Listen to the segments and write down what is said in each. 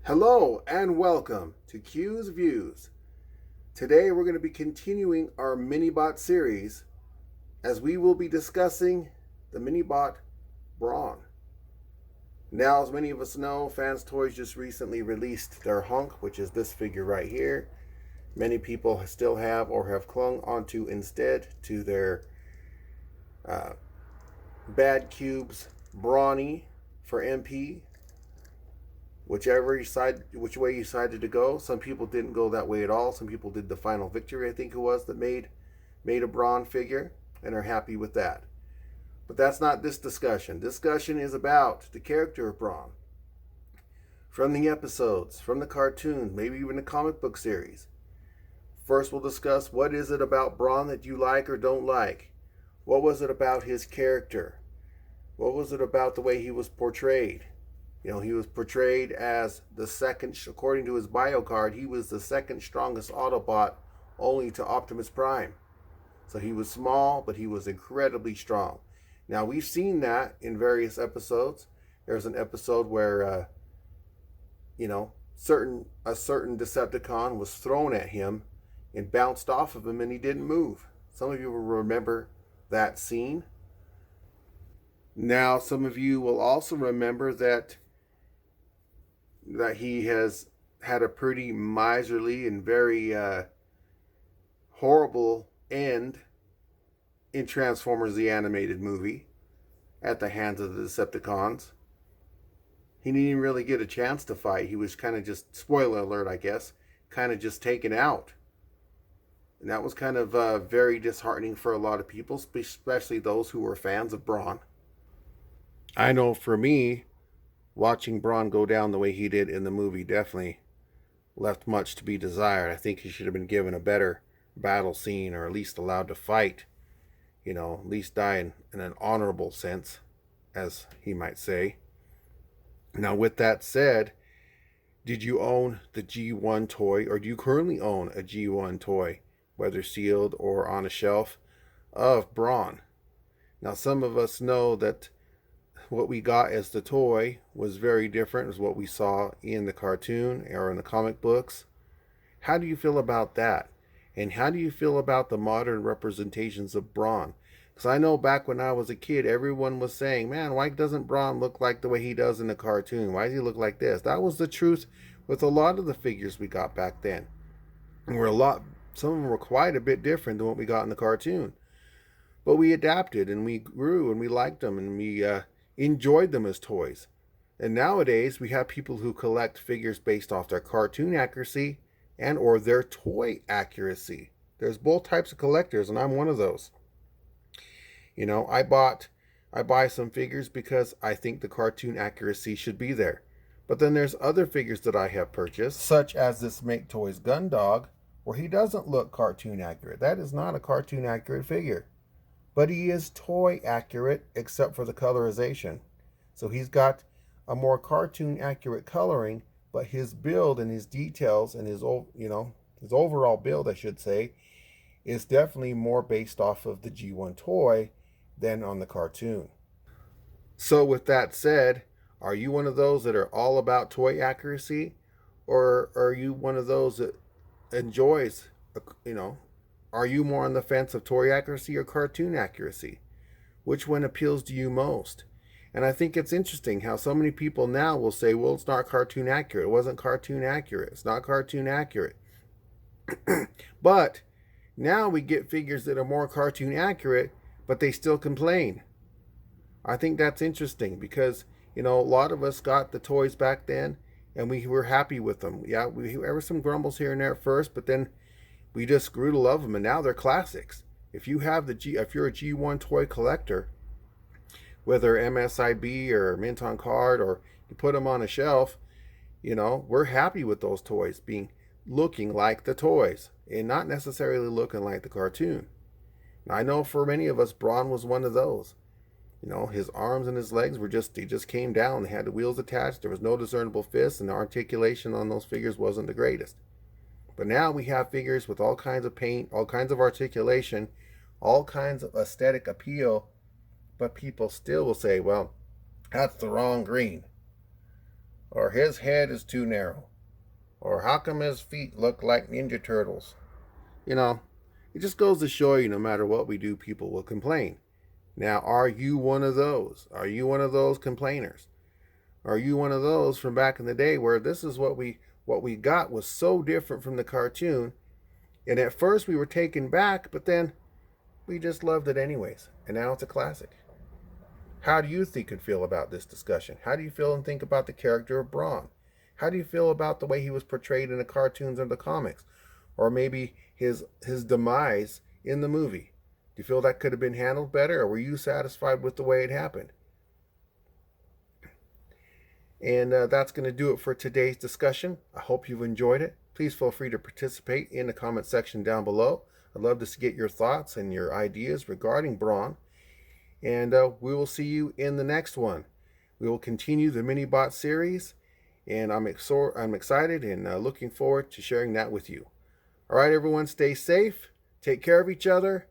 Hello and welcome to Q's Views. Today we're going to be continuing our Minibot series as we will be discussing the Minibot Brawn. Now, as many of us know, Fans Toys just recently released their hunk, which is this figure right here. Many people still have or have clung onto instead to their Bad Cubes Brawny for MP. Which way you decided to go. Some people didn't go that way at all. Some people did the Final Victory, I think it was, that made a Brawn figure and are happy with that. But that's not this discussion. Discussion is about the character of Brawn. From the episodes, from the cartoons, maybe even the comic book series. First we'll discuss what is it about Brawn that you like or don't like. What was it about his character? What was it about the way he was portrayed? You know, he was portrayed as the second, according to his bio card, he was the second strongest Autobot only to Optimus Prime. So he was small, but he was incredibly strong. Now, we've seen that in various episodes. There's an episode where, a certain Decepticon was thrown at him and bounced off of him and he didn't move. Some of you will remember that scene. Now, some of you will also remember that he has had a pretty miserly and very horrible end in Transformers the Animated Movie at the hands of the Decepticons. He didn't even really get a chance to fight. He was kind of just, spoiler alert I guess, kind of just taken out. And that was kind of very disheartening for a lot of people, especially those who were fans of Brawn. I know for me, watching Brawn go down the way he did in the movie definitely left much to be desired. I think he should have been given a better battle scene, or at least allowed to fight, at least die in an honorable sense, as he might say. Now, with that said, did you own the G1 toy, or do you currently own a G1 toy, whether sealed or on a shelf, of Brawn? Now, some of us know that what we got as the toy was very different as what we saw in the cartoon or in the comic books. How do you feel about that? And how do you feel about the modern representations of Brawn? Because I know back when I was a kid, everyone was saying, man, why doesn't Brawn look like the way he does in the cartoon? Why does he look like this? That was the truth with a lot of the figures we got back then. And some of them were quite a bit different than what we got in the cartoon. But we adapted and we grew and we liked them and we enjoyed them as toys. And nowadays we have people who collect figures based off their cartoon accuracy and or their toy accuracy. There's both types of collectors, and I'm one of those. I buy some figures because I think the cartoon accuracy should be there. But then there's other figures that I have purchased, such as this Make Toys Gundog, where he doesn't look cartoon accurate. That is not a cartoon accurate figure. But he is toy accurate except for the colorization. So he's got a more cartoon accurate coloring, but his build and his details and his overall build, I should say, is definitely more based off of the G1 toy than on the cartoon. So with that said, are you one of those that are all about toy accuracy, or are you one of those that enjoys, are you more on the fence of toy accuracy or cartoon accuracy? Which one appeals to you most? And I think it's interesting how so many people now will say, well, it's not cartoon accurate. It wasn't cartoon accurate. It's not cartoon accurate. But now we get figures that are more cartoon accurate, but they still complain. I think that's interesting because, a lot of us got the toys back then and we were happy with them. Yeah, there were some grumbles here and there at first, but then we just grew to love them, and now they're classics. If you're a G1 toy collector, whether MSIB or mint on card, or you put them on a shelf, we're happy with those toys looking like the toys and not necessarily looking like the cartoon. Now, I know for many of us, Brawn was one of those. His arms and his legs they just came down. They had the wheels attached. There was no discernible fists, and the articulation on those figures wasn't the greatest. But now we have figures with all kinds of paint, all kinds of articulation, all kinds of aesthetic appeal, but people still will say, well, that's the wrong green. or his head is too narrow, or how come his feet look like Ninja Turtles? You know, it just goes to show you no matter what we do, people will complain. Now, are you one of those? Are you one of those complainers? Are you one of those from back in the day where this is what we got was so different from the cartoon, and at first we were taken back, but then we just loved it anyways, and now it's a classic. How do you think and feel about this discussion? How do you feel and think about the character of Brawn? How do you feel about the way he was portrayed in the cartoons or the comics? Or maybe his demise in the movie? Do you feel that could have been handled better, or were you satisfied with the way it happened? And that's going to do it for today's discussion. I hope you've enjoyed it. Please feel free to participate in the comment section down below. I'd love to get your thoughts and your ideas regarding Brawn. And we will see you in the next one. We will continue the mini-bot series, and I'm excited and looking forward to sharing that with you. All right, everyone, stay safe. Take care of each other.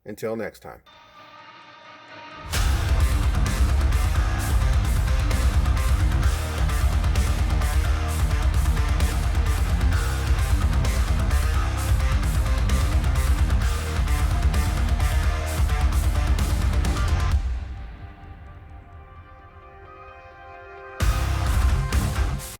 Until next time.